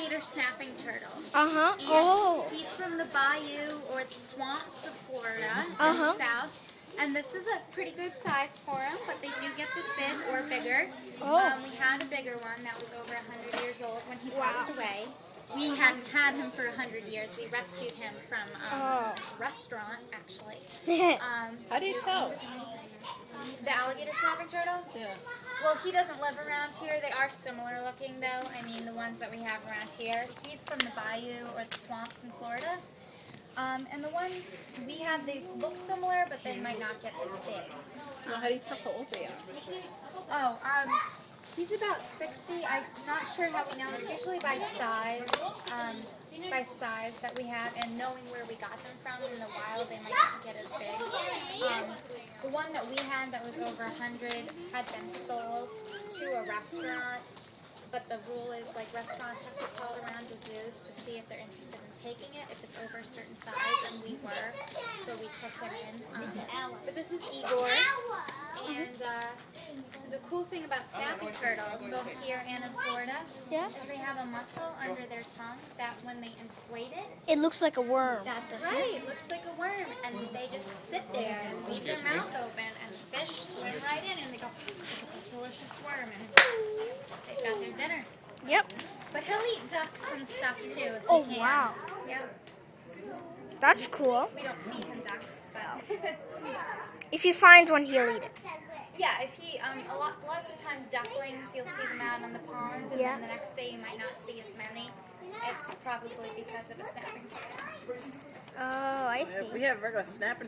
alligator snapping turtle. Uh-huh. And Oh. he's from the bayou or the swamps of Florida in Uh-huh. the south. And this is a pretty good size for him, but they do get this big or bigger. Oh. We had a bigger one that was over 100 years old when he Wow. passed away. We hadn't had him for 100 years. We rescued him from a restaurant, actually. How do you tell? The alligator snapping turtle? Yeah. Well, he doesn't live around here. They are similar looking, though. I mean, the ones that we have around here. He's from the bayou or the swamps in Florida. And the ones we have, they look similar, but they might not get this big. Well, how do you tell how old they are? He's about 60. I'm not sure how we know. It's usually by size that we have, and knowing where we got them from in the wild, they might not get as big. The one that we had that was over 100 had been sold to a restaurant, but the rule is like restaurants have to call around to zoos to see if they're interested in taking it if it's over a certain size, and we were, so we took him in. But this is Igor, and the cool thing about snapping turtles, both here and in Florida, Yeah. is they have a muscle under their tongue that when they inflate it, It looks like a worm. that's right, it looks like a worm, and they just sit there and leave their mouth open, and fish swim right in, and they go, look at this delicious worm, and they've got their dinner. Yep. But he'll eat ducks and stuff too if Oh, he can. wow. Yeah, That's cool. we don't feed him ducks, but If he finds one, he'll eat it. yeah, if he lots of times ducklings you'll see them out on the pond, and Yeah. then the next day you might not see as many. It's probably because of a snapping turtle. Oh, I see. If we have regular snapping